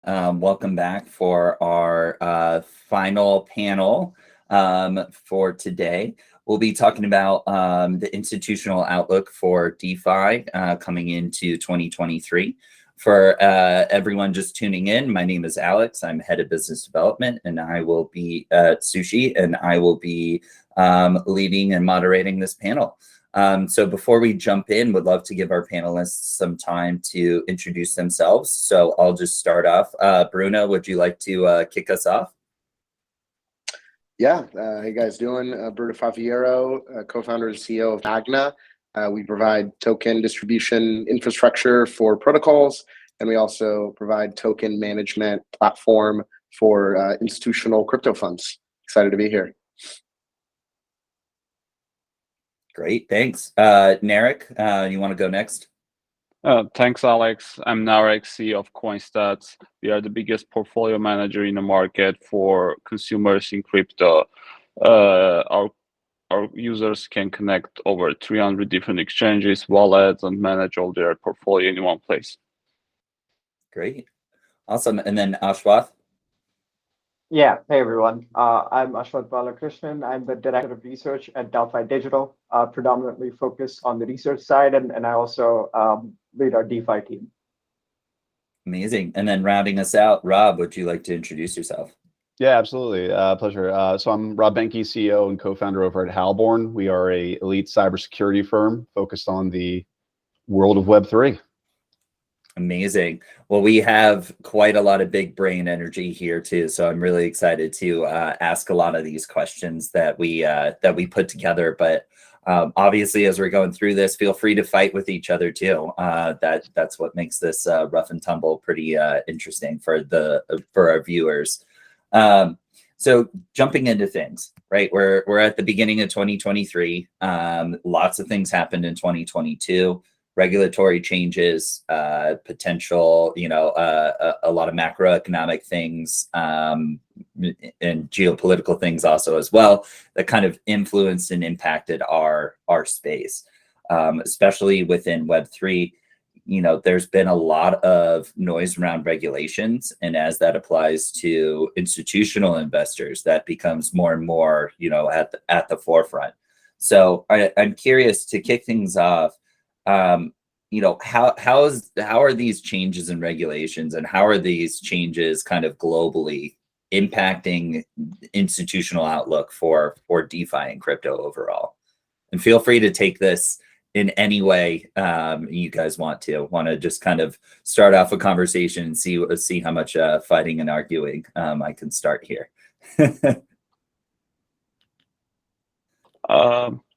Welcome back for our final panel for today. We'll be talking about the institutional outlook for DeFi coming into 2023. For everyone just tuning in, my name is Alex. I'm head of business development, and I will be at Sushi, and I will be leading and moderating this panel. So before we jump in, would love to give our panelists some time to introduce themselves. So I'll just start off. Bruno, would you like to kick us off? Yeah, how you guys doing? Bruno Faviero, co-founder and CEO of Magna. We provide token distribution infrastructure for protocols, and we also provide token management platform for institutional crypto funds. Excited to be here. Great, thanks. Narek, you want to go next? Thanks, Alex. I'm Narek, CEO of CoinStats. We are the biggest portfolio manager in the market for consumers in crypto. Our users can connect over 300 different exchanges, wallets, and manage all their portfolio in one place. Great, awesome. And then Ashwath? Yeah, hey everyone. I'm Ashwath Balakrishnan. I'm the Director of Research at Delphi Digital, predominantly focused on the research side, and I also lead our DeFi team. Amazing. And then rounding us out, Rob, would you like to introduce yourself? Yeah, absolutely. Pleasure. So I'm Rob Benke, CEO and co-founder over at Halborn. We are an elite cybersecurity firm focused on the world of Web3. Amazing. Well, we have quite a lot of big brain energy here too, so I'm really excited to ask a lot of these questions that we put together. But obviously, as we're going through this, feel free to fight with each other too. That's what makes this rough and tumble pretty interesting for our viewers. So jumping into things, right? We're at the beginning of 2023. Lots of things happened in 2022. Regulatory changes, potential, a lot of macroeconomic things, and geopolitical things also as well that kind of influenced and impacted our space, especially within Web3. There's been a lot of noise around regulations, and as that applies to institutional investors, that becomes more and more, at the forefront. So I'm curious to kick things off. How are these changes in regulations, and how are these changes kind of globally impacting institutional outlook for DeFi and crypto overall? And feel free to take this in any way you guys want to just kind of start off a conversation and see how much fighting and arguing I can start here.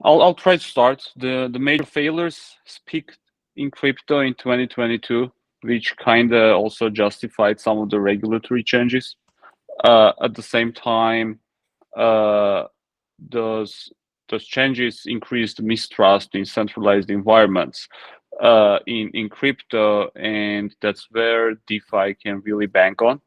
I'll try to start. The major failures speak in crypto in 2022, which kind of also justified some of the regulatory changes. At the same time, those changes increased mistrust in centralized environments in crypto, and that's where DeFi can really bank on.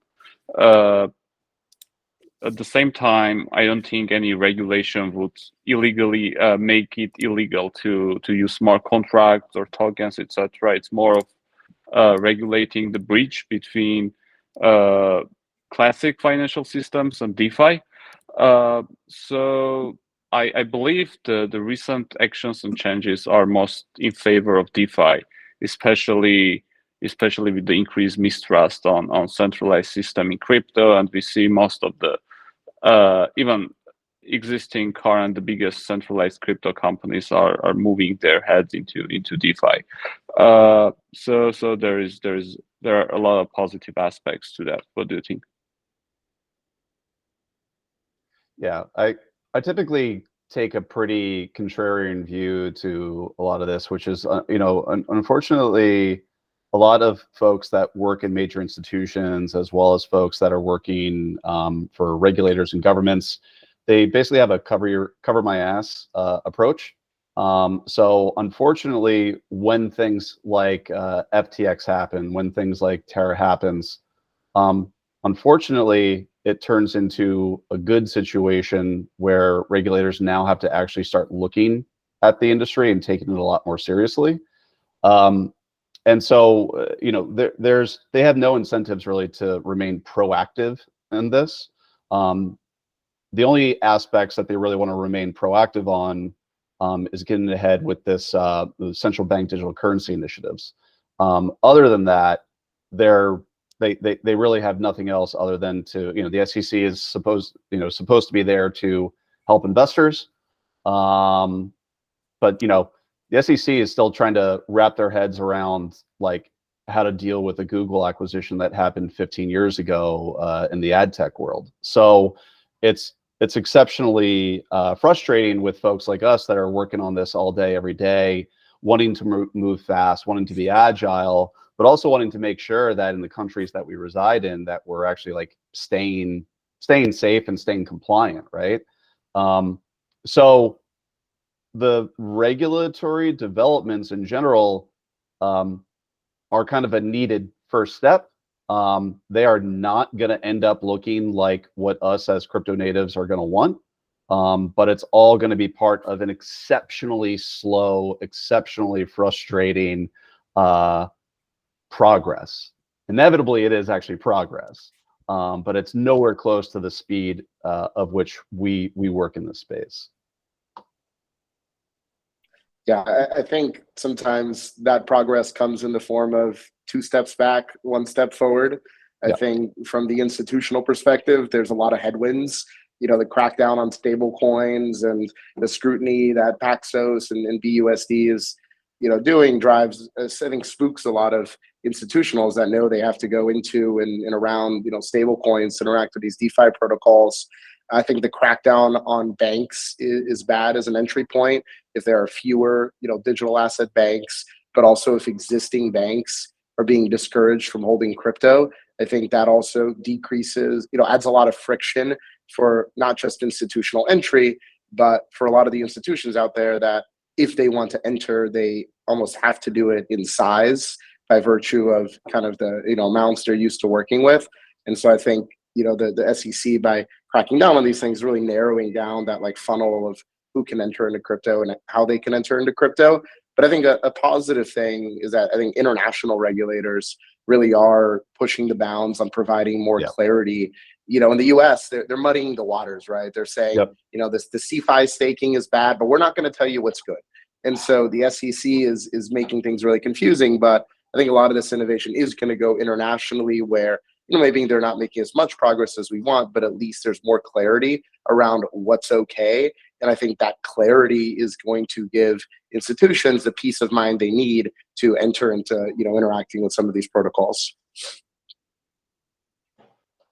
At the same time, I don't think any regulation would illegally make it illegal to use smart contracts or tokens, etc. It's more of regulating the bridge between classic financial systems and DeFi. So I believe the recent actions and changes are most in favor of DeFi, especially with the increased mistrust on centralized system in crypto, and we see most of the even existing the biggest centralized crypto companies are moving their heads into DeFi. So there are a lot of positive aspects to that. What do you think? Yeah, I typically take a pretty contrarian view to a lot of this, which is, unfortunately, a lot of folks that work in major institutions, as well as folks that are working for regulators and governments, they basically have a cover my ass approach. So unfortunately, when things like FTX happen, when things like Terra happens, unfortunately, it turns into a good situation where regulators now have to actually start looking at the industry and taking it a lot more seriously. And so, you know, they have no incentives really to remain proactive in this. The only aspects that they really want to remain proactive on is getting ahead with this the central bank digital currency initiatives. Other than that, they really have nothing else other than to, you know, the SEC is supposed to be there to help investors. But you know, the SEC is still trying to wrap their heads around like how to deal with the Google acquisition that happened 15 years ago in the ad tech world. So it's exceptionally frustrating with folks like us that are working on this all day, every day, wanting to move fast, wanting to be agile, but also wanting to make sure that in the countries that we reside in, that we're actually like staying safe and staying compliant, right? So the regulatory developments in general are kind of a needed first step. They are not going to end up looking like what us as crypto natives are going to want, but it's all going to be part of an exceptionally slow, exceptionally frustrating progress. Inevitably, it is actually progress, but it's nowhere close to the speed of which we work in this space. Yeah, I think sometimes that progress comes in the form of 2 steps back, 1 step forward. I think from the institutional perspective, there's a lot of headwinds. You know, the crackdown on stable coins and the scrutiny that Paxos and BUSD is, you know, doing drives, I think, spooks a lot of institutionals that know they have to go into and around, you know, stable coins, interact with these DeFi protocols. I think the crackdown on banks is bad as an entry point. If there are fewer, you know, digital asset banks, but also if existing banks are being discouraged from holding crypto, I think that also decreases, you know, adds a lot of friction for not just institutional entry, but for a lot of the institutions out there that if they want to enter, they almost have to do it in size by virtue of kind of the, you know, amounts they're used to working with. And so I think, you know, the SEC, by cracking down on these things, really narrowing down that like funnel of who can enter into crypto and how they can enter into crypto. But I think a positive thing is that I think international regulators really are pushing the bounds on providing more clarity. You know, in the US, they're muddying the waters, right? They're saying, you know, the CeFi staking is bad, but we're not going to tell you what's good. And so the SEC is making things really confusing. But I think a lot of this innovation is going to go internationally where, you know, maybe they're not making as much progress as we want, but at least there's more clarity around what's okay. And I think that clarity is going to give institutions the peace of mind they need to enter into, you know, interacting with some of these protocols.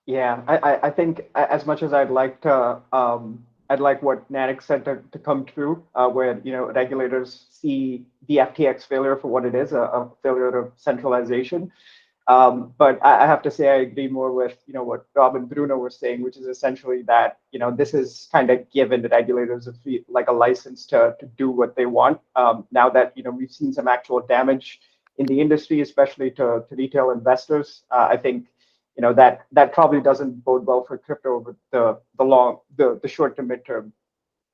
Yeah, I think as much as I'd like to, I'd like what Nanik said to come true, where, you know, regulators see the FTX failure for what it is, a failure of centralization. But I have to say I agree more with, you know, what Rob and Bruno were saying, which is essentially that, you know, this is kind of given the regulators like a license to do what they want. Now that, you know, we've seen some actual damage in the industry, especially to retail investors, I think, you know, that probably doesn't bode well for crypto over the short to midterm.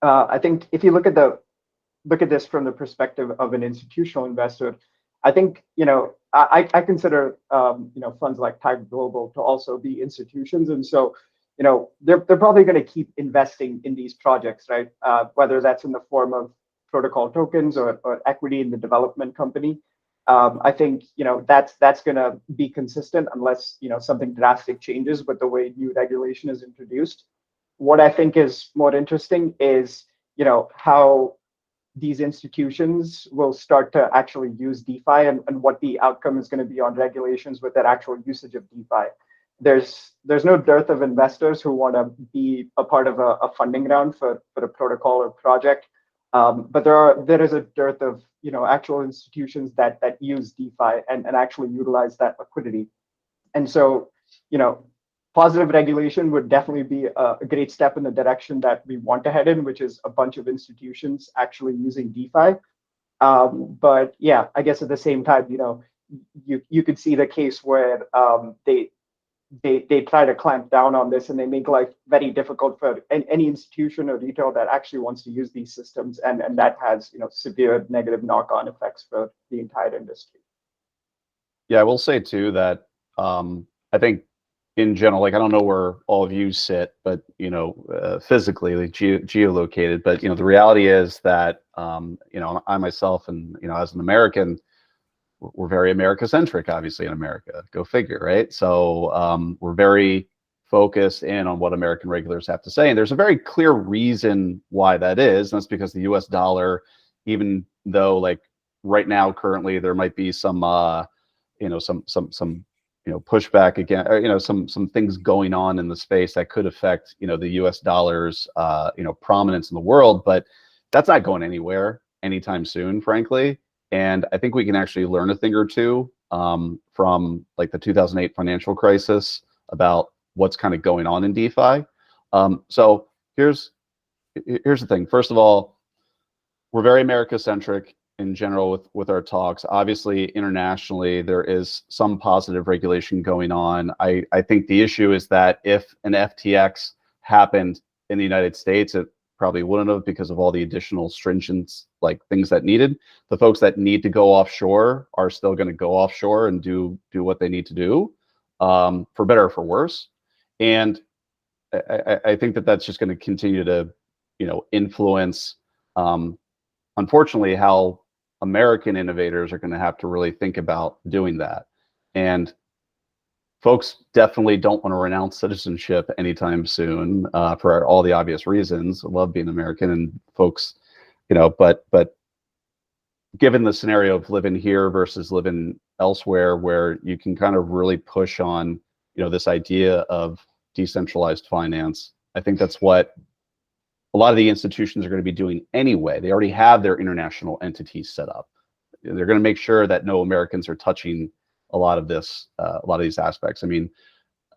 I think if you look at this from the perspective of an institutional investor, I think, you know, I consider, you know, funds like Tiger Global to also be institutions. And so, you know, they're probably going to keep investing in these projects, right? Whether that's in the form of protocol tokens or equity in the development company. I think, you know, that's going to be consistent unless, you know, something drastic changes with the way new regulation is introduced. What I think is more interesting is, you know, how these institutions will start to actually use DeFi and what the outcome is going to be on regulations with that actual usage of DeFi. There's no dearth of investors who want to be a part of a funding round for a protocol or project, but there is a dearth of, you know, actual institutions that use DeFi and actually utilize that liquidity. And so, you know, positive regulation would definitely be a great step in the direction that we want to head in, which is a bunch of institutions actually using DeFi. But yeah, I guess at the same time, you know, you could see the case where they try to clamp down on this and they make life very difficult for any institution or retail that actually wants to use these systems, and that has, you know, severe negative knock-on effects for the entire industry. Yeah, I will say too that I think in general, like I don't know where all of you sit, but physically, like geolocated. But the reality is that I myself, and as an American, we're very America centric, obviously in America. Go figure, right? So we're very focused in on what American regulators have to say, and there's a very clear reason why that is, and that's because the U.S. dollar, even though like right now currently there might be some some pushback again, or, some things going on in the space that could affect the U.S. dollar's prominence in the world, but that's not going anywhere anytime soon, frankly. And I think we can actually learn a thing or two from like the 2008 financial crisis about what's kind of going on in DeFi. So here's the thing. First of all, we're very America centric in general with our talks. Obviously, internationally, there is some positive regulation going on. I think the issue is that if an FTX happened in the United States, it probably wouldn't have, because of all the additional stringent like things that needed. The folks that need to go offshore are still going to go offshore and do what they need to do, for better or for worse. And I think that that's just going to continue to influence, unfortunately, how American innovators are going to have to really think about doing that. And folks definitely don't want to renounce citizenship anytime soon, for all the obvious reasons. I love being American, and folks, but given the scenario of living here versus living elsewhere, where you can kind of really push on, this idea of decentralized finance, I think that's what a lot of the institutions are going to be doing anyway. They already have their international entities set up. They're going to make sure that no Americans are touching a lot of this, a lot of these aspects. I mean,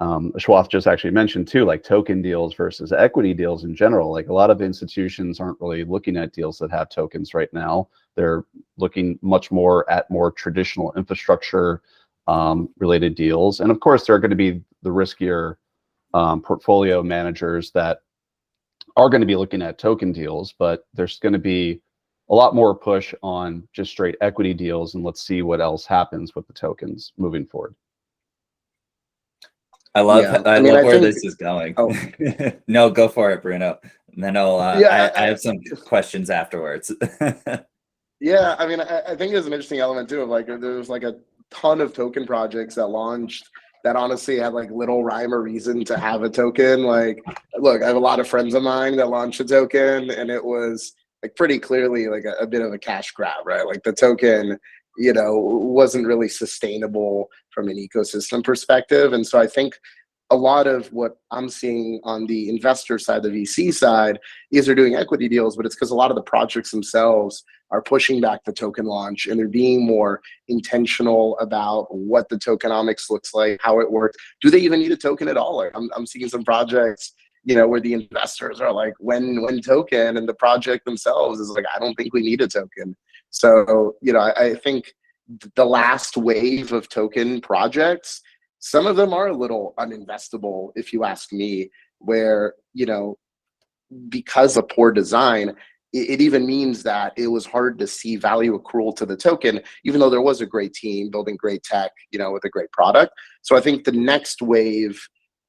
Ashwath just actually mentioned too, like token deals versus equity deals in general. Like a lot of institutions aren't really looking at deals that have tokens right now. They're looking much more at more traditional infrastructure related deals. And of course, there are going to be the riskier portfolio managers that are going to be looking at token deals, but there's going to be a lot more push on just straight equity deals, and let's see what else happens with the tokens moving forward. I love I mean, where this is going. Oh. No, go for it, Bruno. And then Yeah, I have some questions afterwards. Yeah, I mean, I think there's an interesting element too of like there's like a ton of token projects that launched that honestly had like little rhyme or reason to have a token. Like, look, I have a lot of friends of mine that launched a token, and it was like pretty clearly like a bit of a cash grab, right? Like the token, wasn't really sustainable from an ecosystem perspective. And so I think a lot of what I'm seeing on the investor side, the VC side, is they're doing equity deals, but it's because a lot of the projects themselves are pushing back the token launch, and they're being more intentional about what the tokenomics looks like, how it works. Do they even need a token at all? Like I'm seeing some projects, where the investors are like, when token, and the project themselves is like, I don't think we need a token. So, I think the last wave of token projects, some of them are a little uninvestable, if you ask me, where, because of poor design, it even means that it was hard to see value accrual to the token, even though there was a great team building great tech, with a great product. So I think the next wave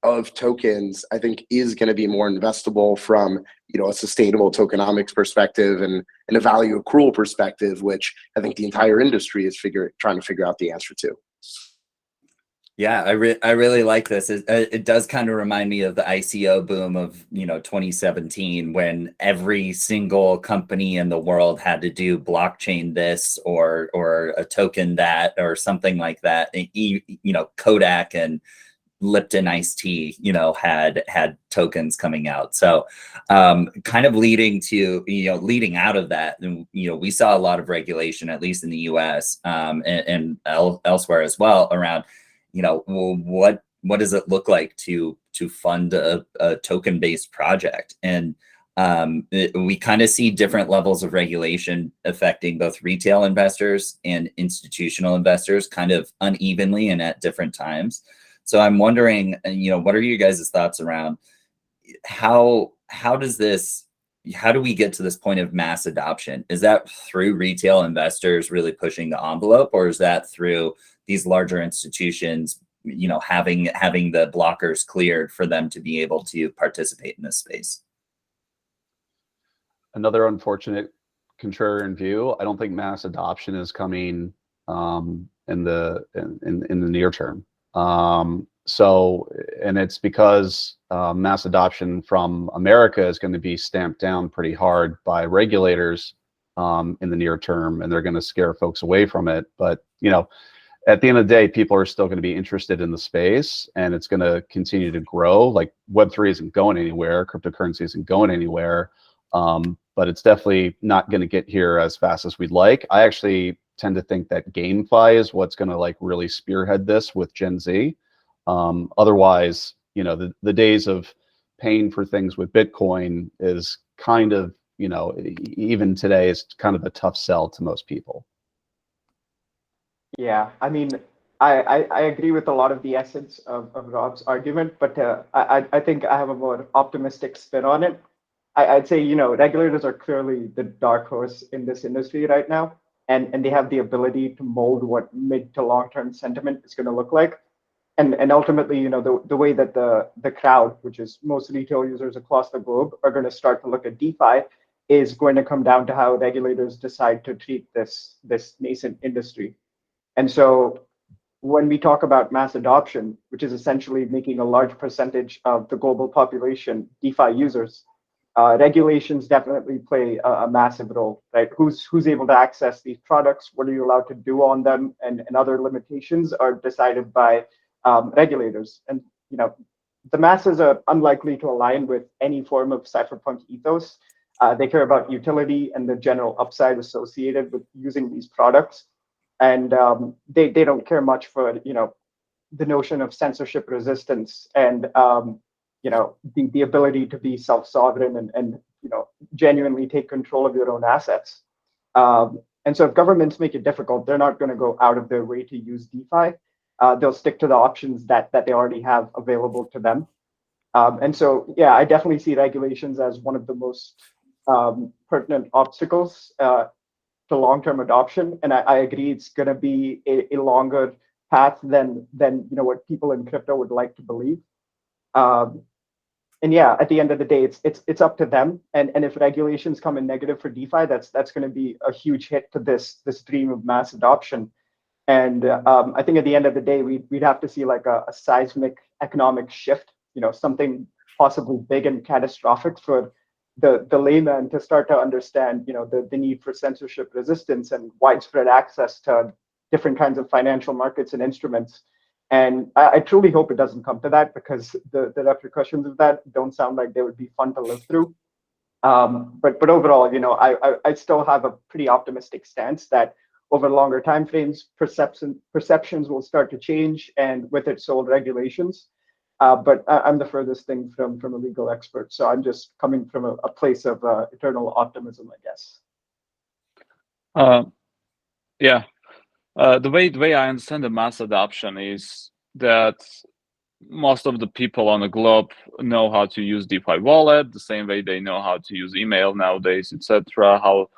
of tokens, I think, is going to be more investable from, a sustainable tokenomics perspective and a value accrual perspective, which I think the entire industry is trying to figure out the answer to. Yeah, I really like this. It does kind of remind me of the ICO boom of 2017, when every single company in the world had to do blockchain this or a token that or something like that. Kodak and Lipton iced tea, had tokens coming out. So kind of leading out of that, we saw a lot of regulation, at least in the US and elsewhere as well, around what does it look like to fund a token based project? And we kind of see different levels of regulation affecting both retail investors and institutional investors kind of unevenly and at different times. So I'm wondering, what are you guys' thoughts around how do we get to this point of mass adoption? Is that through retail investors really pushing the envelope, or is that through these larger institutions, having the blockers cleared for them to be able to participate in this space. Another unfortunate contrarian view, I don't think mass adoption is coming in the near term. So, and it's because mass adoption from America is going to be stamped down pretty hard by regulators in the near term, and they're going to scare folks away from it. But at the end of the day, people are still going to be interested in the space, and it's going to continue to grow. Like Web3 isn't going anywhere, cryptocurrency isn't going anywhere, but it's definitely not going to get here as fast as we'd like. I actually tend to think that GameFi is what's going to like really spearhead this with Gen Z. Otherwise, the days of paying for things with Bitcoin is kind of, even today is kind of a tough sell to most people. Yeah, I mean, I agree with a lot of the essence of Rob's argument, but I think I have a more optimistic spin on it. I'd say, regulators are clearly the dark horse in this industry right now, and they have the ability to mold what mid to long-term sentiment is going to look like. And ultimately, the way that the crowd, which is most retail users across the globe, are going to start to look at DeFi is going to come down to how regulators decide to treat this nascent industry. And so when we talk about mass adoption, which is essentially making a large percentage of the global population DeFi users, regulations definitely play a massive role, right? Who's able to access these products? What are you allowed to do on them? And other limitations are decided by regulators. And the masses are unlikely to align with any form of cypherpunk ethos. They care about utility and the general upside associated with using these products. And they don't care much for the notion of censorship resistance and the ability to be self-sovereign and genuinely take control of your own assets. And so if governments make it difficult, they're not going to go out of their way to use DeFi. They'll stick to the options that they already have available to them. And so, yeah, I definitely see regulations as one of the most pertinent obstacles to long-term adoption. And I agree it's going to be a longer path than what people in crypto would like to believe. And yeah, at the end of the day, it's up to them. And if regulations come in negative for DeFi, that's going to be a huge hit to this dream of mass adoption. And I think at the end of the day, we'd have to see like a seismic economic shift, something possibly big and catastrophic for the layman to start to understand, the need for censorship resistance and widespread access to different kinds of financial markets and instruments. And I truly hope it doesn't come to that, because the repercussions of that don't sound like they would be fun to live through. But overall, I still have a pretty optimistic stance that over longer timeframes, perceptions will start to change, and with it, so will regulations. But I'm the furthest thing from a legal expert, so I'm just coming from a place of eternal optimism, I guess. Yeah. The way I understand the mass adoption is that most of the people on the globe know how to use DeFi wallet, the same way they know how to use email nowadays, etc. How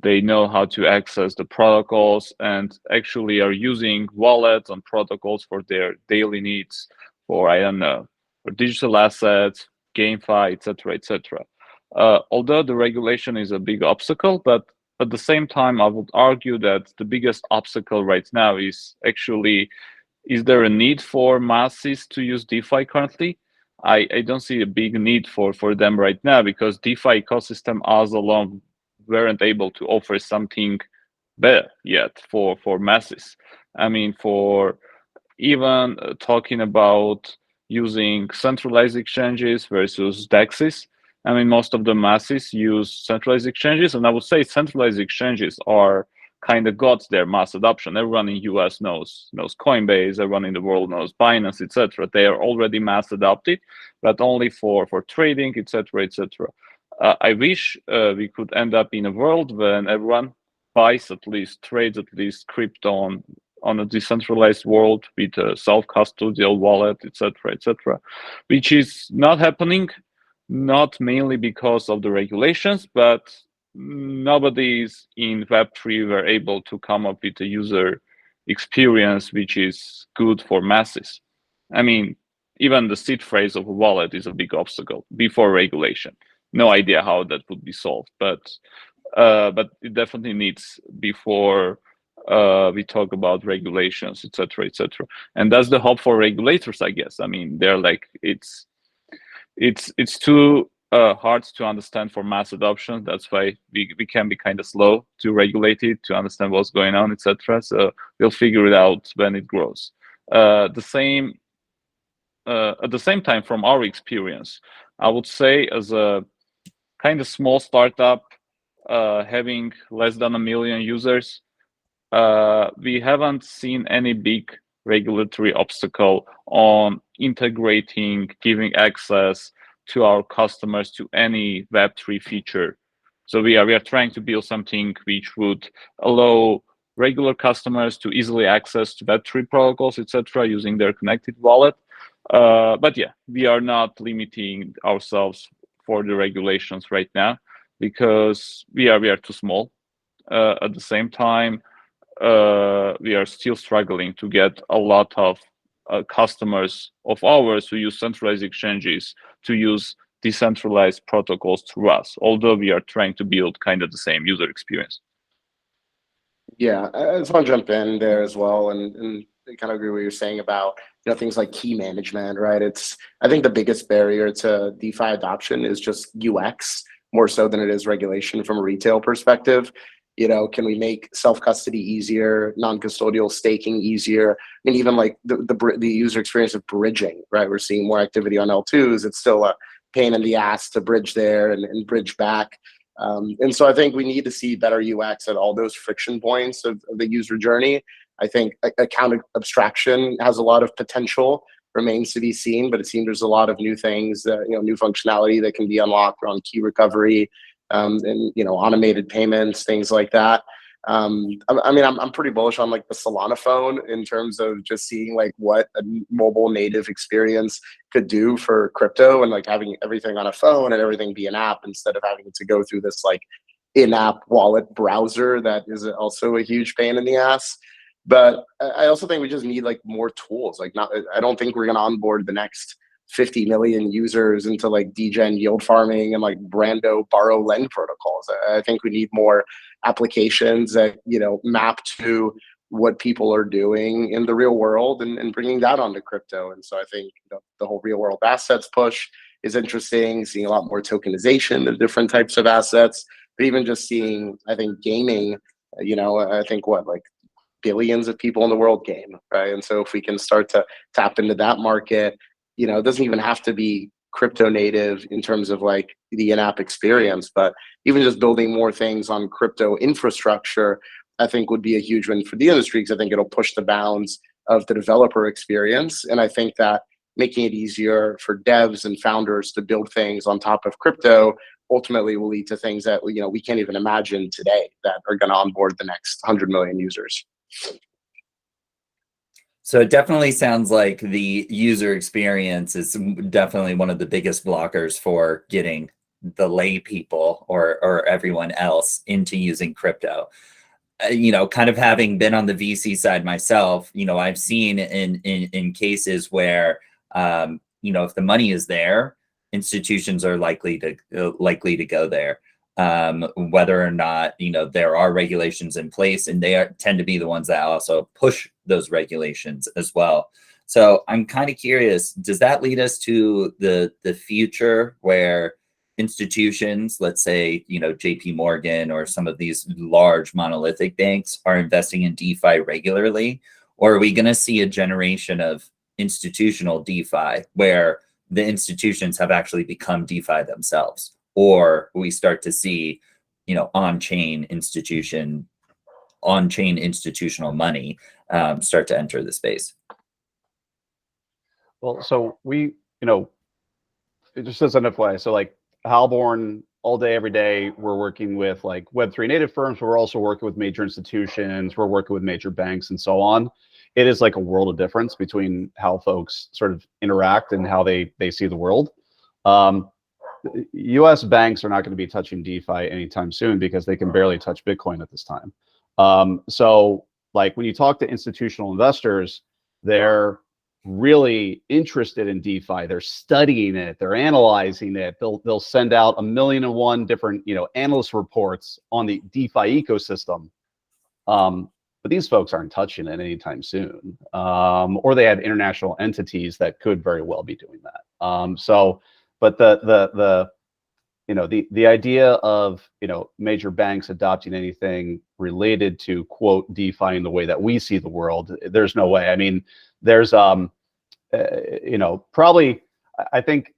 they know how to access the protocols and actually are using wallets and protocols for their daily needs, for for digital assets, GameFi, etc., etc. Although the regulation is a big obstacle, but at the same time, I would argue that the biggest obstacle right now is actually, is there a need for masses to use DeFi currently? I don't see a big need for them right now, because DeFi ecosystem as alone weren't able to offer something better yet for masses. I mean, for even talking about using centralized exchanges versus DEXs, I mean, most of the masses use centralized exchanges, and I would say centralized exchanges are kind of got their mass adoption. Everyone in US knows Coinbase, everyone in the world knows Binance, etc. They are already mass adopted, but only for trading, etc., etc. I wish we could end up in a world when everyone buys at least, trades at least crypto on a decentralized world with a self-custodial wallet, etc., etc., which is not happening, not mainly because of the regulations, but nobody's in Web3 were able to come up with a user experience which is good for masses. I mean, even the seed phrase of a wallet is a big obstacle before regulation. No idea how that would be solved, but it definitely needs before we talk about regulations, etc., etc. And that's the hope for regulators, I guess. I mean, they're like, it's too hard to understand for mass adoption. That's why we can be kind of slow to regulate it, to understand what's going on, etc. So we'll figure it out when it grows. At the same time, from our experience, I would say as a kind of small startup, having less than 1 million users, we haven't seen any big regulatory obstacle on integrating, giving access to our customers to any Web3 feature. So we are trying to build something which would allow regular customers to easily access to Web3 protocols, etc., using their connected wallet. But yeah, we are not limiting ourselves for the regulations right now because we are too small. At the same time, we are still struggling to get a lot of customers of ours who use centralized exchanges to use decentralized protocols through us, although we are trying to build kind of the same user experience. Yeah, I just want to jump in there as well, and I kind of agree with what you're saying about things like key management, right? I think the biggest barrier to DeFi adoption is just UX more so than it is regulation from a retail perspective. Can we make self-custody easier, non-custodial staking easier? I mean, even like the user experience of bridging, right? We're seeing more activity on L2s. It's still a pain in the ass to bridge there and bridge back. And so I think we need to see better UX at all those friction points of the user journey. I think account abstraction has a lot of potential, remains to be seen, but it seems there's a lot of new things, new functionality that can be unlocked around key recovery, and automated payments, things like that. I mean, I'm pretty bullish on like the Solana phone in terms of just seeing like what a mobile native experience could do for crypto, and like having everything on a phone and everything be an app instead of having to go through this like in-app wallet browser that is also a huge pain in the ass. But I also think we just need like more tools. I don't think we're gonna onboard the next 50 million users into like degen yield farming and like Brando borrow lend protocols. I think we need more applications that map to what people are doing in the real world and bringing that onto crypto. And so I think the whole real world assets push is interesting, seeing a lot more tokenization of different types of assets, but even just seeing, I think, gaming, I think like billions of people in the world game, right? And so if we can start to tap into that market, it doesn't even have to be crypto native in terms of like the in-app experience, but even just building more things on crypto infrastructure, I think would be a huge win for the industry, because I think it'll push the bounds of the developer experience. And I think that making it easier for devs and founders to build things on top of crypto ultimately will lead to things that we can't even imagine today that are going to onboard the next 100 million users. So it definitely sounds like the user experience is definitely one of the biggest blockers for getting the lay people or everyone else into using crypto. Kind of having been on the VC side myself, I've seen in cases where, if the money is there, institutions are likely to go there. Whether or not there are regulations in place, and they tend to be the ones that also push those regulations as well. So I'm kind of curious, does that lead us to the future where institutions, let's say JP Morgan or some of these large monolithic banks, are investing in DeFi regularly? Or are we going to see a generation of institutional DeFi where the institutions have actually become DeFi themselves? Or we start to see, on-chain institutional money start to enter the space? Well, so we, just as an FYI, so like Halborn, all day, every day, we're working with like Web3 native firms, but we're also working with major institutions, we're working with major banks and so on. It is like a world of difference between how folks sort of interact and how they see the world. US banks are not going to be touching DeFi anytime soon because they can barely touch Bitcoin at this time. So like when you talk to institutional investors, they're really interested in DeFi. They're studying it. They're analyzing it. They'll send out 1,000,001 different analyst reports on the DeFi ecosystem. But these folks aren't touching it anytime soon, or they have international entities that could very well be doing that. But the idea of major banks adopting anything related to quote DeFi in the way that we see the world, there's no way. I mean, there's probably, I think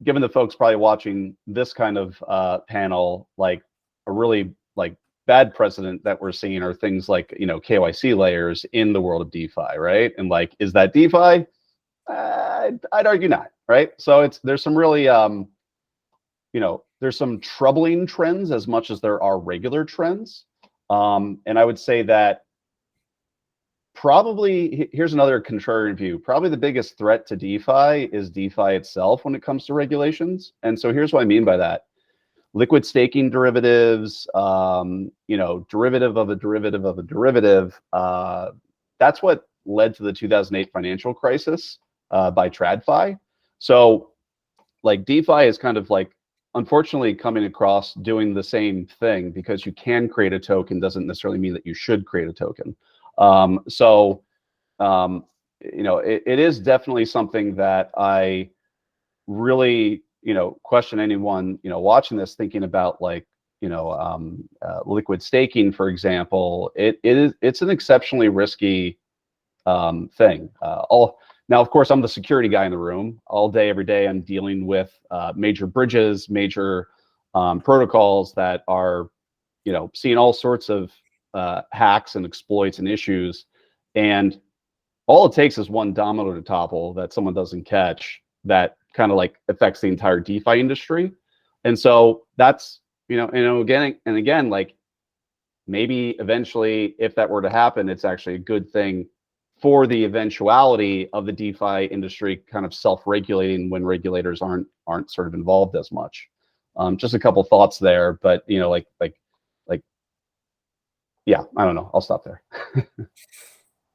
given the folks probably watching this kind of panel, like a really bad precedent that we're seeing are things like KYC layers in the world of DeFi, right? And like, is that DeFi? I'd argue not, right? So there's some really there's some troubling trends as much as there are regular trends. And I would say that probably, here's another contrarian view, probably the biggest threat to DeFi is DeFi itself when it comes to regulations. And so here's what I mean by that. Liquid staking derivatives, derivative of a derivative of a derivative, that's what led to the 2008 financial crisis by TradFi. So like DeFi is kind of like, unfortunately, coming across doing the same thing, because you can create a token doesn't necessarily mean that you should create a token. It is definitely something that I really, question anyone, watching this, thinking about like, liquid staking, for example. It's an exceptionally risky thing. Now, of course, I'm the security guy in the room. All day, every day, I'm dealing with major bridges, major protocols that are, seeing all sorts of hacks and exploits and issues. And all it takes is one domino to topple that someone doesn't catch that kind of like affects the entire DeFi industry. And so that's, again, like maybe eventually, if that were to happen, it's actually a good thing for the eventuality of the DeFi industry kind of self-regulating when regulators aren't sort of involved as much. Just a couple thoughts there, but yeah, I don't know. I'll stop there.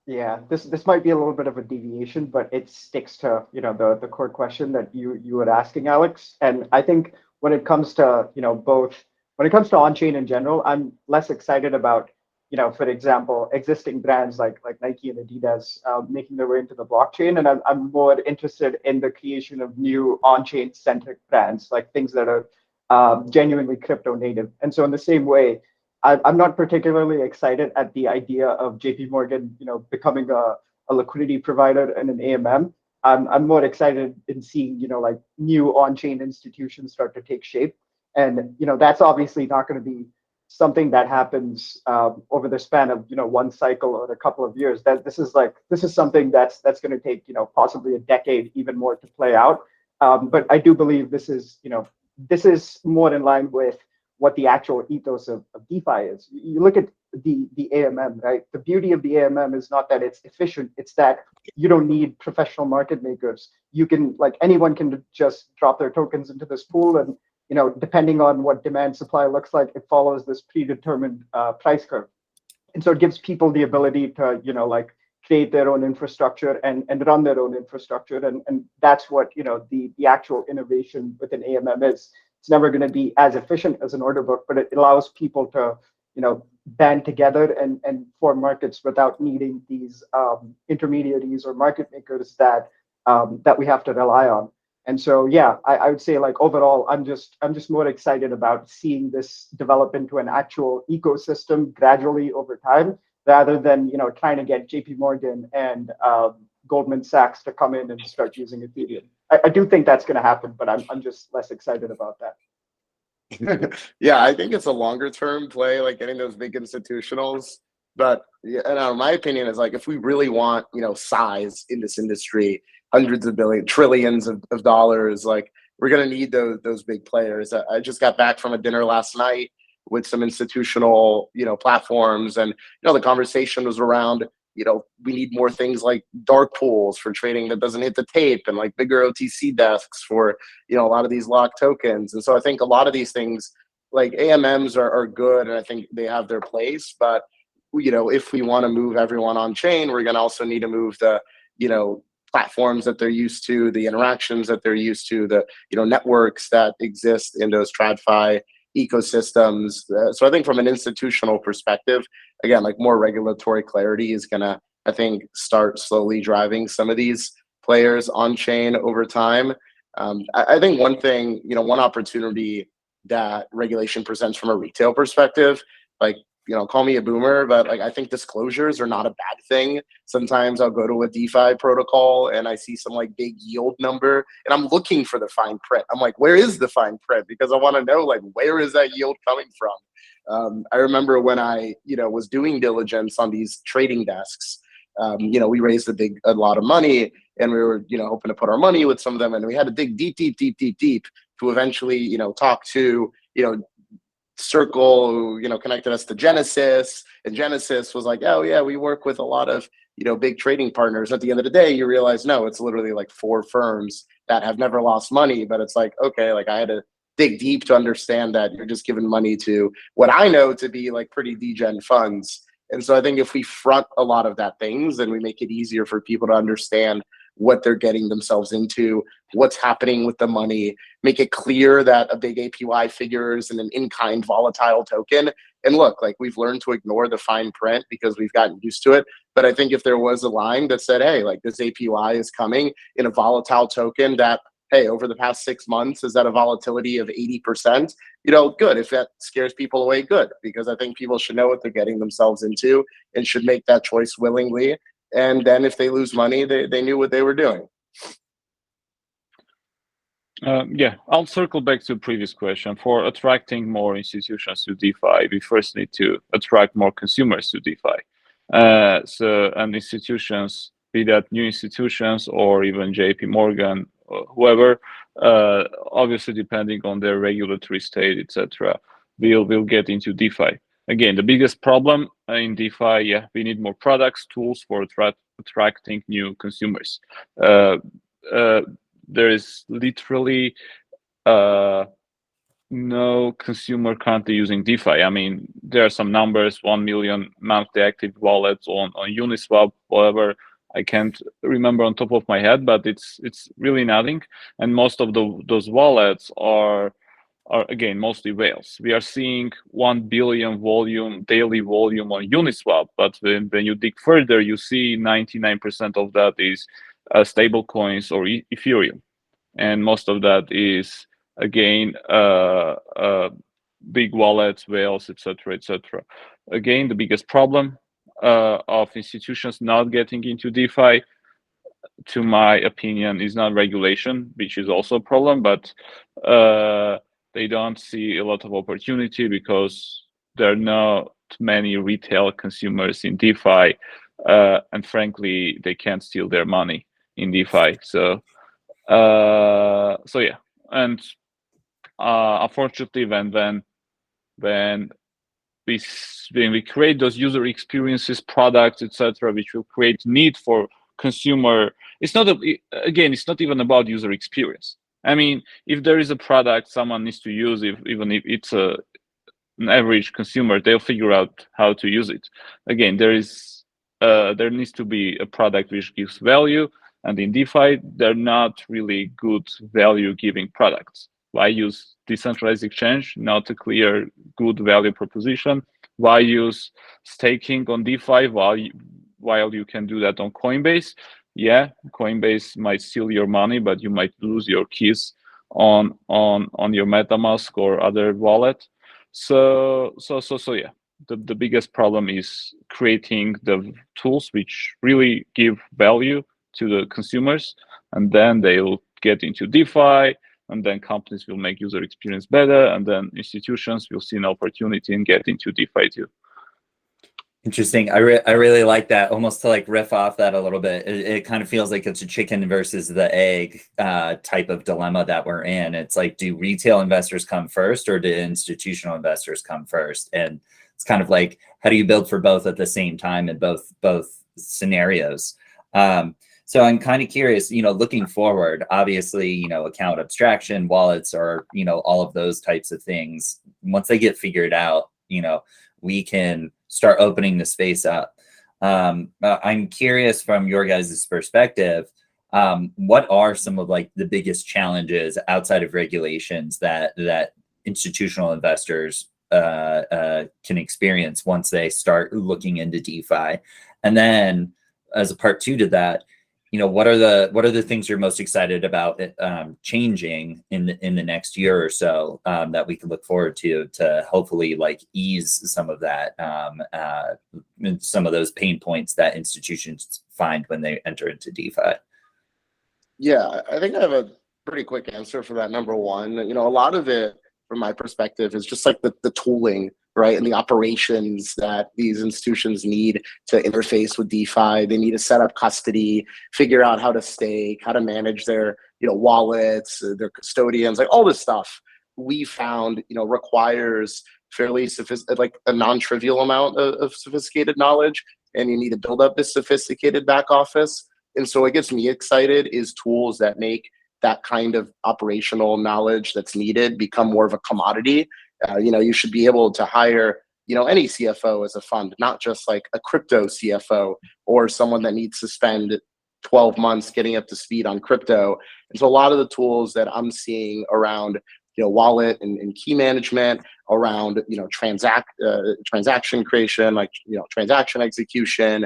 Yeah, this might be a little bit of a deviation, but it sticks to the core question that you were asking, Alex. And I think when it comes to when it comes to on-chain in general, I'm less excited about for example, existing brands like Nike and Adidas making their way into the blockchain, and I'm more interested in the creation of new on-chain centric brands, like things that are genuinely crypto native. And so in the same way, I'm not particularly excited at the idea of JP Morgan, becoming a liquidity provider and an AMM. I'm more excited in seeing, like new on-chain institutions start to take shape. And, that's obviously not going to be something that happens over the span of, one cycle or a couple of years. This is something that's going to take, possibly a decade, even more to play out. But I do believe this is more in line with what the actual ethos of DeFi is. You look at the AMM, right? The beauty of the AMM is not that it's efficient, it's that you don't need professional market makers. You can, like, anyone can just drop their tokens into this pool, and depending on what demand supply looks like, it follows this predetermined price curve. And so it gives people the ability to, create their own infrastructure and run their own infrastructure. And that's what, the actual innovation within AMM is. It's never going to be as efficient as an order book, but it allows people to, band together and form markets without needing these intermediaries or market makers that we have to rely on. And so, yeah, I would say, like, overall, I'm just more excited about seeing this develop into an actual ecosystem gradually over time, rather than trying to get JP Morgan and Goldman Sachs to come in and start using Ethereum. I do think that's going to happen, but I'm just less excited about that. Yeah, I think it's a longer term play, like getting those big institutionals. But yeah, my opinion is, like, if we really want, size in this industry, hundreds of billions, trillions of dollars, like, we're going to need those big players. I just got back from a dinner last night with some institutional, platforms, and, the conversation was around, we need more things like dark pools for trading that doesn't hit the tape, and like bigger OTC desks for, a lot of these locked tokens. And so I think a lot of these things, like AMMs, are good, and I think they have their place. But if we want to move everyone on chain, we're going to also need to move the, platforms that they're used to, the interactions that they're used to, the, networks that exist in those TradFi ecosystems. So I think from an institutional perspective, again, like more regulatory clarity is going to, I think, start slowly driving some of these players on chain over time. I think one thing, one opportunity that regulation presents from a retail perspective, like, call me a boomer, but like I think disclosures are not a bad thing. Sometimes I'll go to a DeFi protocol and I see some like big yield number and I'm looking for the fine print. I'm like, where is the fine print? Because I want to know, like, where is that yield coming from? I remember when I, was doing diligence on these trading desks, we raised a lot of money and we were, hoping to put our money with some of them. And we had to dig deep to eventually, talk to, Circle, who, connected us to Genesis, and Genesis was like, oh yeah, we work with a lot of, big trading partners. At the end of the day, you realize, no, it's literally like 4 firms that have never lost money. But it's like, okay, like I had to dig deep to understand that you're just giving money to what I know to be like pretty degen funds. And so I think if we front a lot of that things, then we make it easier for people to understand what they're getting themselves into, what's happening with the money, make it clear that a big APY figures in an in-kind volatile token. And look, like we've learned to ignore the fine print because we've gotten used to it. But I think if there was a line that said, hey, like this APY is coming in a volatile token that, hey, over the past 6 months is at a volatility of 80%, good. If that scares people away, good. Because I think people should know what they're getting themselves into and should make that choice willingly. And then if they lose money, they knew what they were doing. Yeah, I'll circle back to the previous question. For attracting more institutions to DeFi, we first need to attract more consumers to DeFi. And institutions, be that new institutions or even JP Morgan, or whoever, obviously depending on their regulatory state, etc., will get into DeFi. Again, the biggest problem in DeFi, yeah, we need more products, tools for attracting new consumers. There is literally no consumer currently using DeFi. I mean, there are some numbers, 1 million monthly active wallets on Uniswap, whatever. I can't remember on top of my head, but it's really nothing. And most of those wallets are again mostly whales. We are seeing 1 billion daily volume on Uniswap, but when you dig further, you see 99% of that is stable coins or Ethereum, and most of that is again big wallets, whales, etc., etc. Again, the biggest problem of institutions not getting into DeFi, to my opinion, is not regulation, which is also a problem, but they don't see a lot of opportunity because there are not many retail consumers in DeFi, and frankly, they can't steal their money in DeFi. So yeah, and unfortunately, when we create those user experiences, products, etc., which will create need for consumer, it's not even about user experience. I mean, if there is a product someone needs to use, even if it's an average consumer, they'll figure out how to use it. Again, there needs to be a product which gives value, and in DeFi, they're not really good value-giving products. Why use decentralized exchange? Not a clear, good value proposition. Why use staking on DeFi while you can do that on Coinbase? Yeah, Coinbase might steal your money, but you might lose your keys on your MetaMask or other wallet. So yeah, the biggest problem is creating the tools which really give value to the consumers, and then they'll get into DeFi, and then companies will make user experience better, and then institutions will see an opportunity and get into DeFi too. Interesting. I really like that. Almost to like riff off that a little bit. It kind of feels like it's a chicken versus the egg type of dilemma that we're in. It's like, do retail investors come first or do institutional investors come first? And it's kind of like, how do you build for both at the same time in both scenarios? So I'm kind of curious, looking forward, obviously, account abstraction, wallets, or, all of those types of things, once they get figured out, we can start opening the space up. I'm curious from your guys' perspective, what are some of like the biggest challenges outside of regulations that institutional investors can experience once they start looking into DeFi? And then as a part two to that, what are the things you're most excited about changing in the next year or so that we can look forward to hopefully like ease some of that, some of those pain points that institutions find when they enter into DeFi? Yeah, I think I have a pretty quick answer for that. Number one, a lot of it from my perspective is just like the tooling, right? And the operations that these institutions need to interface with DeFi. They need to set up custody, figure out how to stake, how to manage their, wallets, their custodians, like all this stuff we found, requires fairly like a non-trivial amount of sophisticated knowledge. And you need to build up this sophisticated back office. And so what gets me excited is tools that make that kind of operational knowledge that's needed become more of a commodity. You should be able to hire, any CFO as a fund, not just like a crypto CFO or someone that needs to spend 12 months getting up to speed on crypto. And so a lot of the tools that I'm seeing around, wallet and key management, around, transaction creation, like, transaction execution,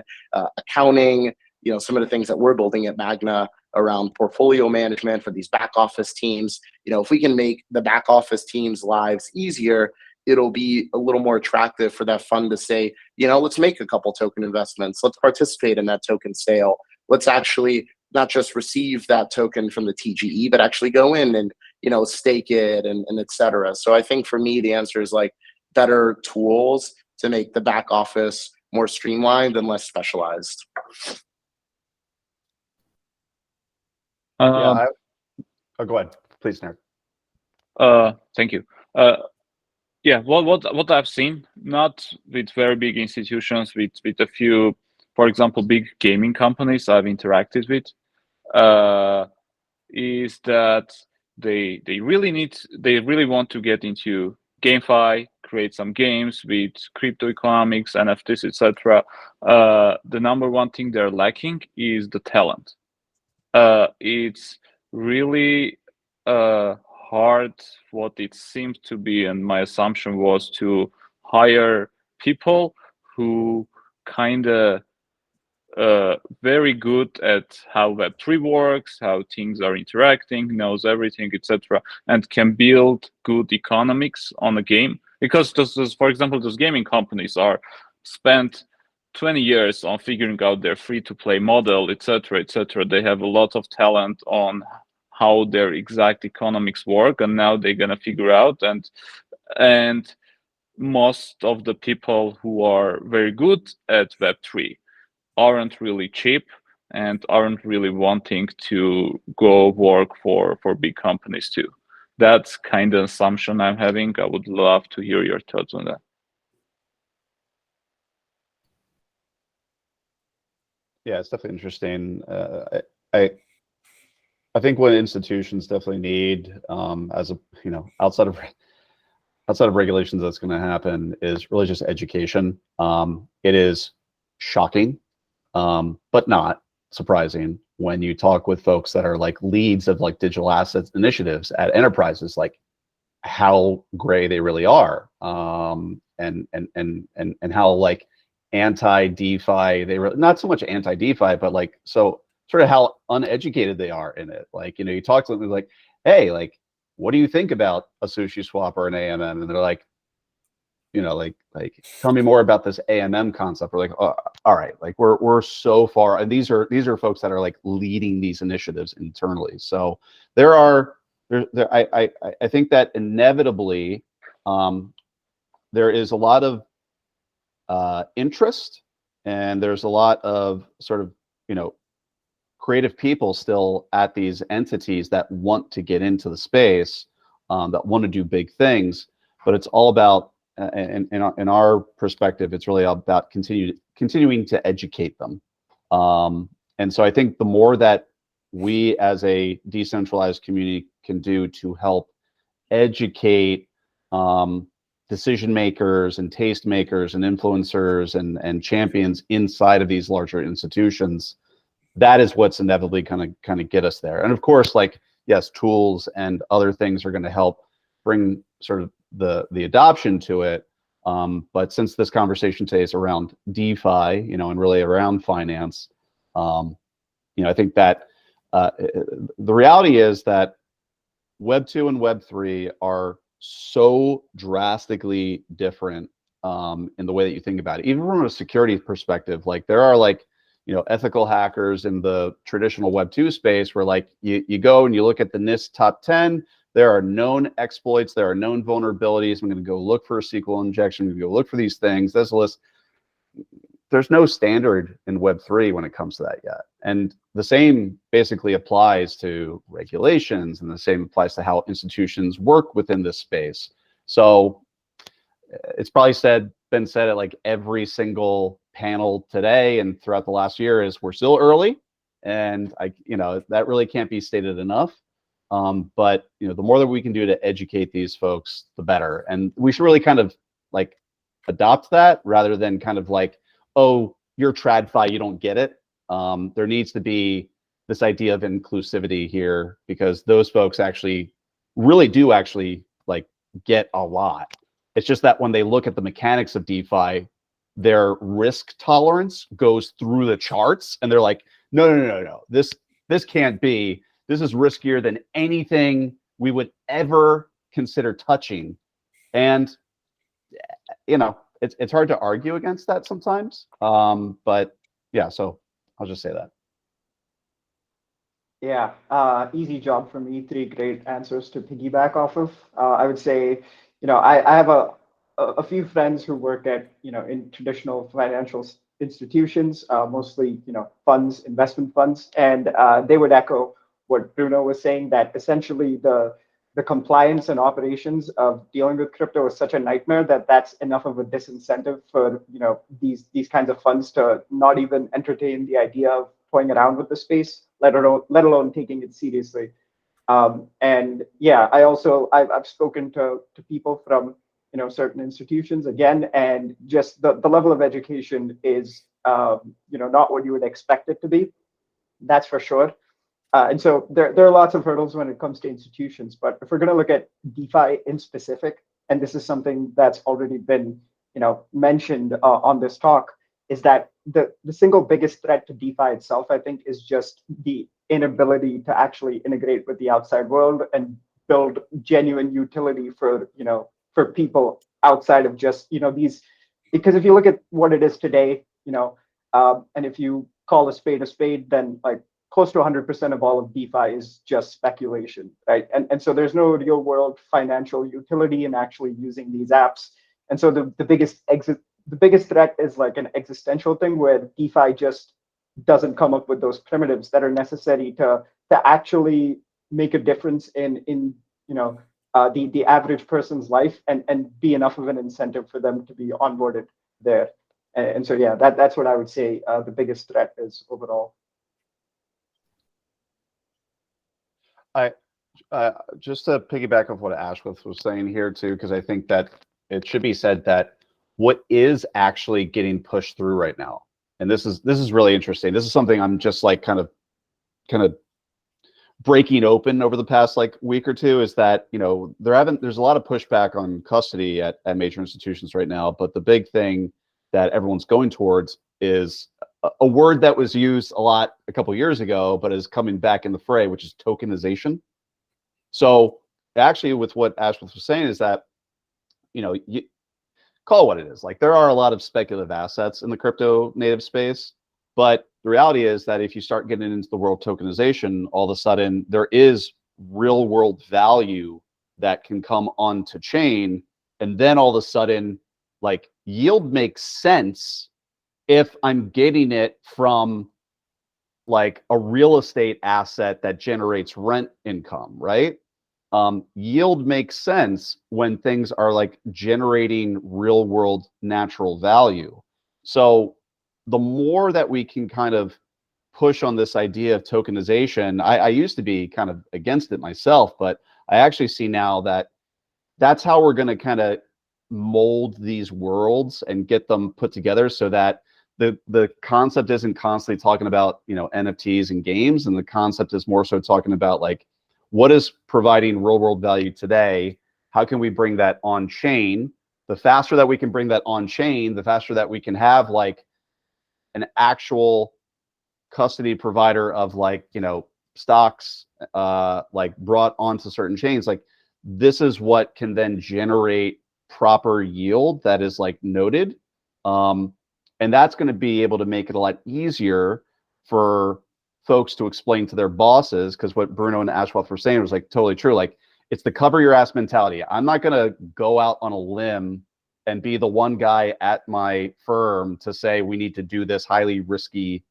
accounting, some of the things that we're building at Magna around portfolio management for these back office teams. If we can make the back office teams' lives easier, it'll be a little more attractive for that fund to say, let's make a couple token investments. Let's participate in that token sale. Let's actually not just receive that token from the TGE, but actually go in and, stake it and et cetera. So I think for me, the answer is like better tools to make the back office more streamlined and less specialized. Go ahead, please, Nerd. Thank you. Yeah, what I've seen, not with very big institutions, with a few, for example, big gaming companies I've interacted with, is that they really want to get into GameFi, create some games with crypto economics, NFTs, etc. The number one thing they're lacking is the talent. It's really hard what it seems to be, and my assumption was to hire people who kind of very good at how Web3 works, how things are interacting, knows everything, etc., and can build good economics on a game. Because for example, those gaming companies are spent 20 years on figuring out their free-to-play model, etc., etc. They have a lot of talent on how their exact economics work, and now they're gonna figure out. And most of the people who are very good at Web3 aren't really cheap and aren't really wanting to go work for big companies too. That's kind of assumption I'm having. I would love to hear your thoughts on that. Yeah, it's definitely interesting. I think what institutions definitely need, as a outside of regulations, that's going to happen is really just education. It is shocking, but not surprising when you talk with folks that are like leads of like digital assets initiatives at enterprises, like how gray they really are, and how like anti-DeFi they really, not so much anti-DeFi, but like so sort of how uneducated they are in it. Like, you talk to them like, hey, like, what do you think about a Sushi swap or an AMM? And they're like, like tell me more about this AMM concept. We're like, oh, all right, like we're so far, and these are folks that are like leading these initiatives internally. So I think that inevitably there is a lot of interest, and there's a lot of sort of creative people still at these entities that want to get into the space, that want to do big things, but it's all about, in our perspective, it's really about continuing to educate them. And so I think the more that we as a decentralized community can do to help educate decision makers and taste makers and influencers and champions inside of these larger institutions, that is what's inevitably kind of get us there. And of course, like, yes, tools and other things are going to help bring sort of the adoption to it. But since this conversation today is around DeFi, and really around finance, I think that the reality is that Web 2 and Web 3 are so drastically different in the way that you think about it. Even from a security perspective, like there are like, ethical hackers in the traditional Web 2 space where like you go and you look at the NIST top 10, there are known exploits, there are known vulnerabilities. I'm going to go look for a SQL injection. I'm going to go look for these things. There's a list. There's no standard in Web 3 when it comes to that yet. And the same basically applies to regulations, and the same applies to how institutions work within this space. So it's probably been said at like every single panel today and throughout the last year is we're still early, and that really can't be stated enough. But the more that we can do to educate these folks, the better. And we should really kind of like adopt that rather than kind of like, oh, you're TradFi, you don't get it. There needs to be this idea of inclusivity here, because those folks actually really do like get a lot. It's just that when they look at the mechanics of DeFi, their risk tolerance goes through the charts, and they're like, no, this can't be. This is riskier than anything we would ever consider touching. And it's hard to argue against that sometimes. But yeah, so I'll just say that. Yeah, easy job for me. 3 great answers to piggyback off of. I would say, I have a few friends who work at, in traditional financial institutions, mostly, funds, investment funds, and they would echo what Bruno was saying, that essentially the compliance and operations of dealing with crypto is such a nightmare that that's enough of a disincentive for these kinds of funds to not even entertain the idea of toying around with the space, let alone taking it seriously. And yeah, I've spoken to people from certain institutions again, and just the level of education is not what you would expect it to be. That's for sure. And so there are lots of hurdles when it comes to institutions. But if we're going to look at DeFi in specific, and this is something that's already been mentioned on this talk, is that the single biggest threat to DeFi itself, I think, is just the inability to actually integrate with the outside world and build genuine utility for people outside of just these. Because if you look at what it is today, and if you call a spade, then like close to 100% of all of DeFi is just speculation, right? And so there's no real world financial utility in actually using these apps. And so the biggest threat is like an existential thing where DeFi just doesn't come up with those primitives that are necessary to actually make a difference in the average person's life and be enough of an incentive for them to be onboarded there. And so yeah, that's what I would say the biggest threat is overall. Just to piggyback off what Ashwith was saying here too, because I think that it should be said that what is actually getting pushed through right now, and this is really interesting. This is something I'm just like kind of breaking open over the past like week or two, is that there's a lot of pushback on custody at major institutions right now, but the big thing that everyone's going towards is a word that was used a lot a couple of years ago, but is coming back in the fray, which is tokenization. So actually, with what Ashwith was saying, is that you call it what it is. Like, there are a lot of speculative assets in the crypto native space, but the reality is that if you start getting into the world of tokenization, all of a sudden there is real world value that can come onto chain, and then all of a sudden, like, yield makes sense if I'm getting it from like a real estate asset that generates rent income, right? Yield makes sense when things are like generating real world natural value. So the more that we can kind of push on this idea of tokenization, I used to be kind of against it myself, but I actually see now that that's how we're going to kind of mold these worlds and get them put together so that the concept isn't constantly talking about, you know, NFTs and games, and the concept is more so talking about like what is providing real world value today. How can we bring that on chain? The faster that we can bring that on chain, the faster that we can have like an actual custody provider of like, you know, stocks like brought onto certain chains. Like this is what can then generate proper yield that is like noted. And that's going to be able to make it a lot easier for folks to explain to their bosses, because what Bruno and Ashwath were saying was like totally true. Like it's the cover your ass mentality. I'm not going to go out on a limb and be the one guy at my firm to say we need to do this highly risky,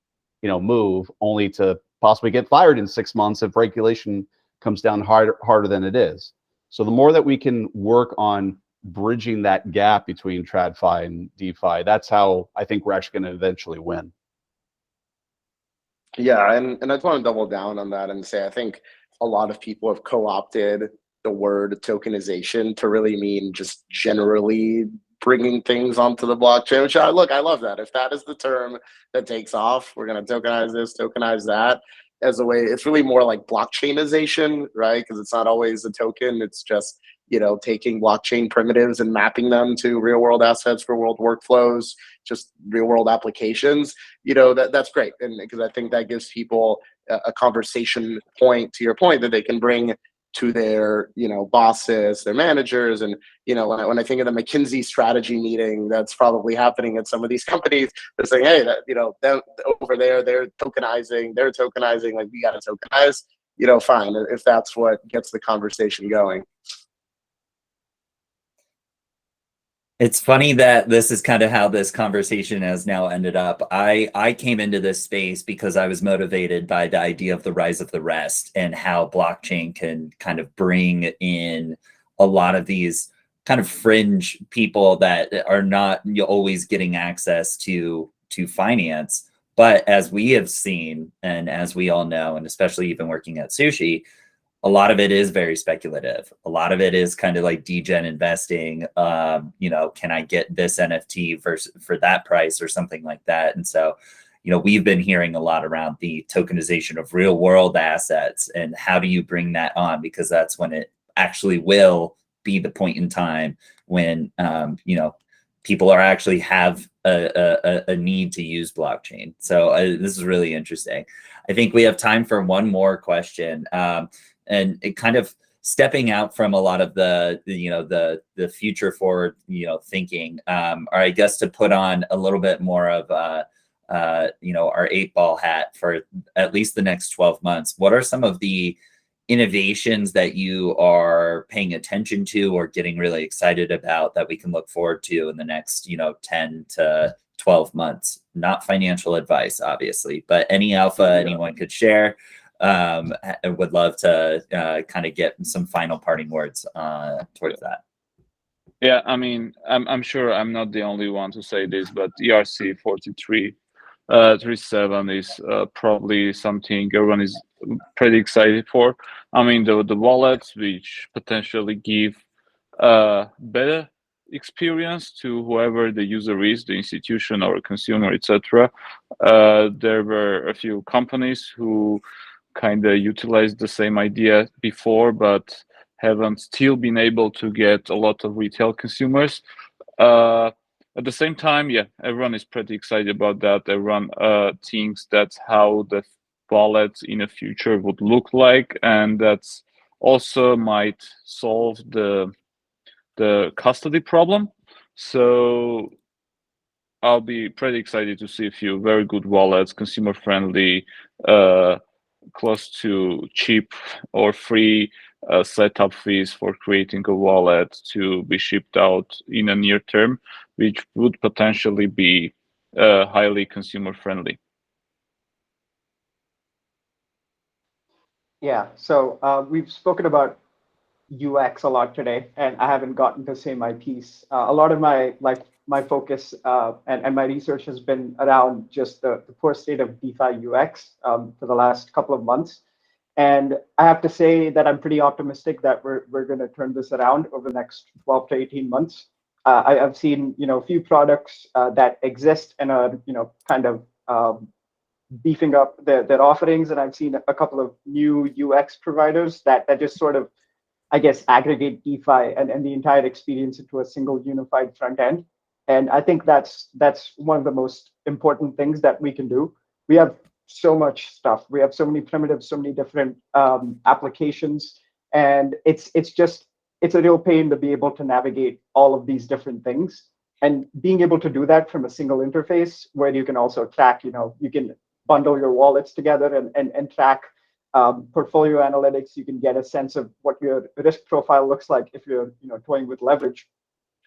you know, move, only to possibly get fired in 6 months if regulation comes down harder than it is. So the more that we can work on bridging that gap between TradFi and DeFi, that's how I think we're actually going to eventually win. Yeah, and I just want to double down on that and say I think a lot of people have co-opted the word tokenization to really mean just generally bringing things onto the blockchain, which I love that. If that is the term that takes off, we're going to tokenize this, tokenize that as a way. It's really more like blockchainization, right? Because it's not always a token. It's just, you know, taking blockchain primitives and mapping them to real world assets, real world workflows, just real world applications. You know, that's great. And because I think that gives people a conversation point, to your point, that they can bring to their, you know, bosses, their managers. And, you know, when I think of the McKinsey strategy meeting that's probably happening at some of these companies, they're saying, hey, that, you know, them over there, they're tokenizing, like we got to tokenize, you know, fine, if that's what gets the conversation going. It's funny that this is kind of how this conversation has now ended up. I came into this space because I was motivated by the idea of the rise of the rest and how blockchain can kind of bring in a lot of these kind of fringe people that are not always getting access to finance. But as we have seen, and as we all know, and especially even working at Sushi, a lot of it is very speculative. A lot of it is kind of like degen investing. You know, can I get this NFT for that price or something like that? And so, you know, we've been hearing a lot around the tokenization of real world assets and how do you bring that on? Because that's when it actually will be the point in time when, you know, people are actually have a need to use blockchain. So this is really interesting. I think we have time for one more question. And it kind of stepping out from a lot of the you know, the future forward, you know, thinking, or I guess to put on a little bit more of you know, our 8-ball hat for at least the next 12 months. What are some of the innovations that you are paying attention to or getting really excited about that we can look forward to in the next, you know, 10 to 12 months? Not financial advice, obviously, but any alpha anyone could share. I would love to kind of get some final parting words towards that. Yeah, I mean, I'm sure I'm not the only one to say this, but ERC 4337 is probably something everyone is pretty excited for. I mean, the wallets which potentially give better experience to whoever the user is, the institution or consumer, etc. There were a few companies who kind of utilized the same idea before, but haven't still been able to get a lot of retail consumers. At the same time, yeah, everyone is pretty excited about that. Everyone thinks that's how the wallet in the future would look like, and that's also might solve the custody problem. So I'll be pretty excited to see a few very good wallets, consumer friendly, close to cheap or free setup fees for creating a wallet to be shipped out in a near term, which would potentially be highly consumer friendly. Yeah, so we've spoken about UX a lot today, and I haven't gotten to say my piece. A lot of my focus and my research has been around just the poor state of DeFi UX for the last couple of months. And I have to say that I'm pretty optimistic that we're going to turn this around over the next 12 to 18 months. I've seen, a few products that exist and are, kind of beefing up their offerings. And I've seen a couple of new UX providers that just sort of, I guess, aggregate DeFi and the entire experience into a single unified front end. And I think that's one of the most important things that we can do. We have so much stuff. We have so many primitives, so many different applications, and it's a real pain to be able to navigate all of these different things. And being able to do that from a single interface where you can also track, you can bundle your wallets together and track portfolio analytics. You can get a sense of what your risk profile looks like if you're toying with leverage.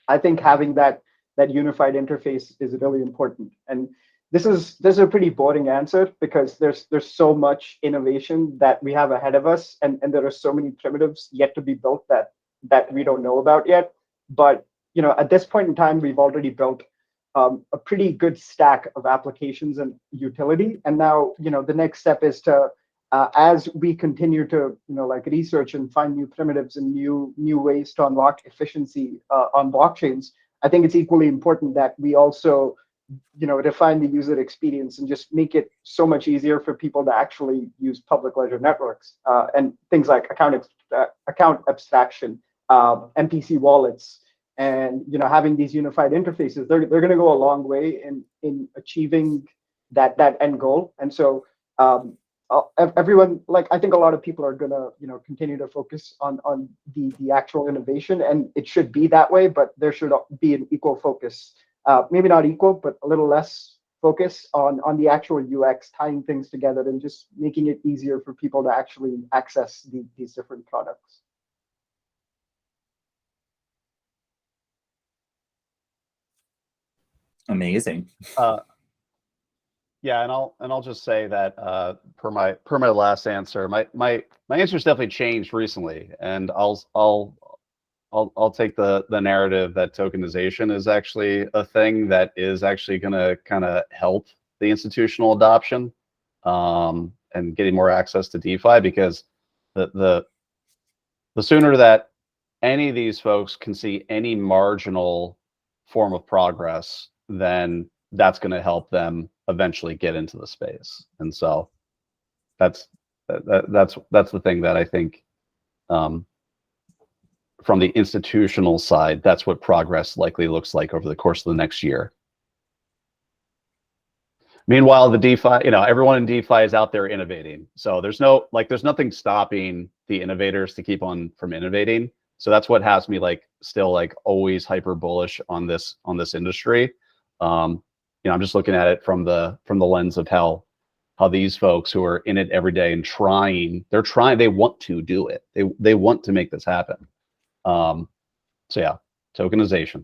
I think having that unified interface is really important. And this is a pretty boring answer because there's so much innovation that we have ahead of us, and there are so many primitives yet to be built that we don't know about yet. But at this point in time, we've already built a pretty good stack of applications and utility. And now the next step is to as we continue to research and find new primitives and new ways to unlock efficiency on blockchains, I think it's equally important that we also refine the user experience and just make it so much easier for people to actually use public ledger networks and things like account abstraction, MPC wallets, and having these unified interfaces. They're going to go a long way in achieving that end goal. And so everyone, I think a lot of people are going to continue to focus on the actual innovation, and it should be that way. But there should be an equal focus. Maybe not equal, but a little less focus on the actual UX, tying things together and just making it easier for people to actually access these different products. Amazing. Yeah, and I'll just say that per my last answer, my answer's definitely changed recently, and I'll take the narrative that tokenization is actually a thing that is actually going to kind of help the institutional adoption and getting more access to DeFi, because the sooner that any of these folks can see any marginal form of progress, then that's going to help them eventually get into the space. And so that's the thing that I think from the institutional side, that's what progress likely looks like over the course of the next year. Meanwhile, the DeFi, everyone in DeFi is out there innovating. So there's nothing stopping the innovators to keep on from innovating. So that's what has me still always hyper bullish on this industry. I'm just looking at it from the lens of how these folks who are in it every day and they want to do it. They want to make this happen. So yeah, tokenization.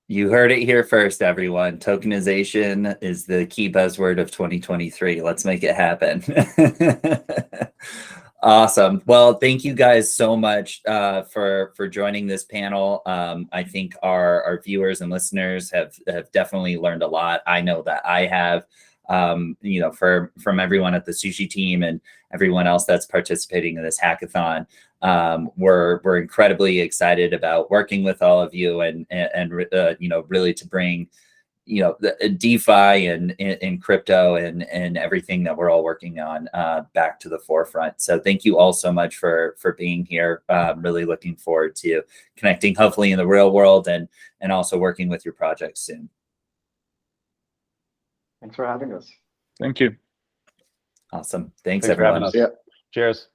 You heard it here first, everyone. Tokenization is the key buzzword of 2023. Let's make it happen. Awesome. Well, thank you guys so much for joining this panel. I think our viewers and listeners have definitely learned a lot. I know that I have. From everyone at the Sushi team and everyone else that's participating in this hackathon. We're incredibly excited about working with all of you and really to bring the DeFi and crypto and everything that we're all working on back to the forefront. So thank you all so much for being here. Really looking forward to connecting, hopefully in the real world, and also working with your projects soon. Thanks for having us. Thank you. Awesome. Thanks for everyone. having us. Yeah. Cheers.